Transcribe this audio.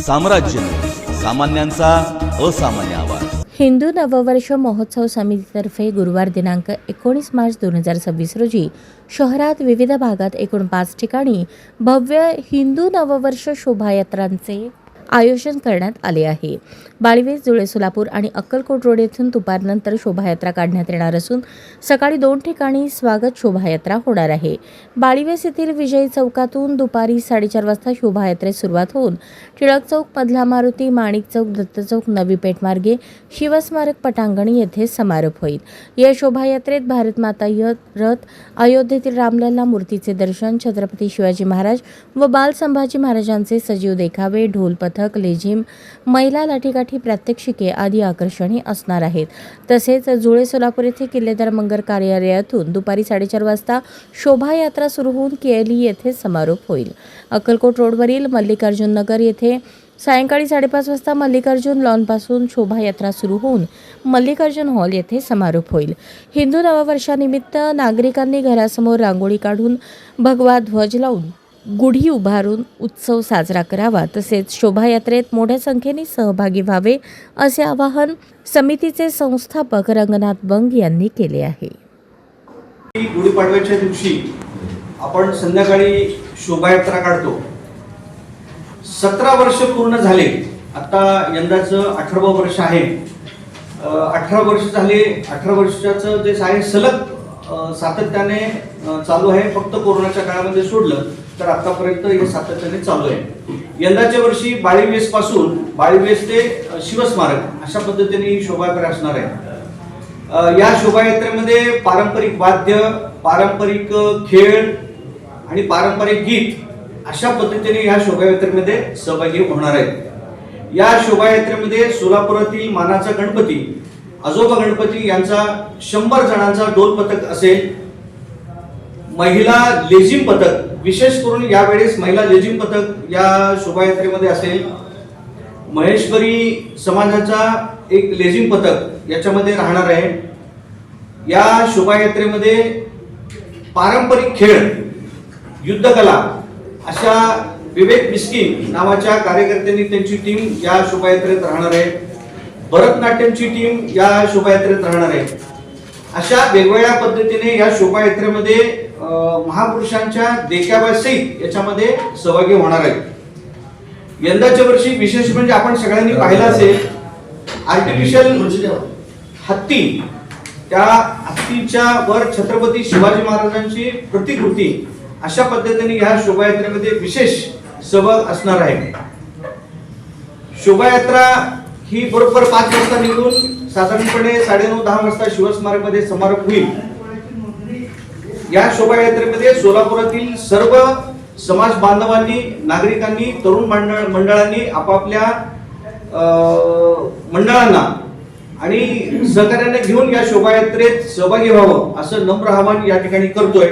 साम्राज्य सामान्यांचा असामान्य आवाज। हिंदू नववर्ष महोत्सव समितीतर्फे गुरुवार दिनांक 19 मार्च 2026 रोजी शहरात विविध भागात एकूण 5 ठिकाणी भव्य हिंदू नववर्ष शोभायात्रांचे आयोजन करण्यात आले आहे। बाळीवेस, जुळे, सोलापूर आणि अक्कलकोट रोड येथून दुपारनंतर शोभायात्रा काढण्यात येणार असून सकाळी 2 ठिकाणी स्वागत शोभायात्रा होणार आहे। बाळीवेस येथील विजयी चौकातून दुपारी 4:30 वाजता शोभायात्रेस सुरुवात होऊन टिळक चौक, मधला मारुती, माणिक चौक, दत्त चौक, नवी पेठ मार्गे शिवस्मारक पटांगण येथे समारोप होईल। या शोभायात्रेत भारत माता रथ, अयोध्येतील रामलल्ला मूर्तीचे दर्शन, छत्रपती शिवाजी महाराज व बाल संभाजी महाराजांचे सजीव देखावे, ढोल पथक, लेझिम, महिला लाठीकाठी प्रात्यक्षिके आदी आकर्षणे असणार आहेत। तसेच जुळे, सोलापूर येथे किल्लेदार मंगल कार्यालयातून दुपारी 4:30 वाजता शोभायात्रा सुरू होऊन केली येथे समारोप होईल। अक्कलकोट रोडवरील मल्लिकार्जुन नगर येथे सायंकाळी 5:30 वाजता मल्लिकार्जुन लॉनपासून शोभायात्रा सुरू होऊन मल्लिकार्जुन हॉल येथे समारोप होईल। हिंदू नववर्षानिमित्त नागरिकांनी घरासमोर रांगोळी काढून भगवा ध्वज लावून गुढी उभारून उत्सव साजरा करावा, तसेच शोभायात्रेत मोठ्या संख्येने सहभागी व्हावे असे आवाहन समितीचे संस्थापक रंगनाथ बंग यांनी केले आहे। गुढीपाडव्याच्या दिवशी आपण संध्याकाळी शोभायात्रा काढतो। 17 वर्ष पूर्ण झाले, आता यंदाचं 18वं वर्ष आहे। 18 वर्ष झाले, 18 वर्षाचं जे आहे सलग सातत्याने चालू आहे। फक्त कोरोनाच्या काळामध्ये सोडलं तर आतापर्यंत हे सातत्याने चालू आहे। यंदाच्या वर्षी बाळीवेस पासून बाळीवेस ते शिवस्मारक अशा पद्धतीने ही शोभायात्रा असणार आहे। या शोभायात्रेमध्ये पारंपरिक वाद्य, पारंपरिक खेळ आणि पारंपरिक गीत अशा पद्धतीने या शोभायात्रेमध्ये सहभागी होणार आहेत। या शोभायात्रेमध्ये सोलापुरातील मानाचा गणपती, आजोबा गणपती यांचा 100 जणांचा ढोल पथक असेल। महिला लेझिम पथक, विशेष करून यावेळेस महिला लेझिम पथक या शोभायात्रेमध्ये असेल। महेश्वरी समाजाचा एक लेझिम पथक याच्यामध्ये राहणार आहे। या शोभायात्रेमध्ये पारंपरिक खेळ, युद्धकला अशा विवेक मिस्किन नावाच्या कार्यकर्त्यांनी त्यांची टीम या शोभायात्रेत राहणार आहे। भरतनाट्यमची टीम या शोभायात्रेत राहणार आहे। अशा वेगवेगळ्या पद्धतीने या शोभायात्रेमध्ये महापुरुषांच्या देखाव्यासहित याच्यामध्ये सहभागी होणार आहेत। यंदाच्या वर्षी विशेष म्हणजे आपण सगळ्यांनी पाहिलं असेल, आर्टिफिशियल हत्ती, त्या हत्तीच्या वर छत्रपती शिवाजी महाराजांची प्रतिकृती अशा पद्धतीने या शोभायात्रेमध्ये विशेष सहभाग असणार आहे। शोभायात्रा ही बरोबर 5 वाजता निघून साधारणपणे 9:30-10 वाजता शिवस्मारकमध्ये समारोप होईल। या शोभायात्रेमध्ये सोलापुरातील सर्व समाज बांधवांनी, नागरिकांनी, तरुण मंडळांनी आपापल्या मंडळांना आणि सहकार्याने घेऊन या शोभायात्रेत सहभागी व्हावं असं नम्र आवाहन या ठिकाणी करतोय।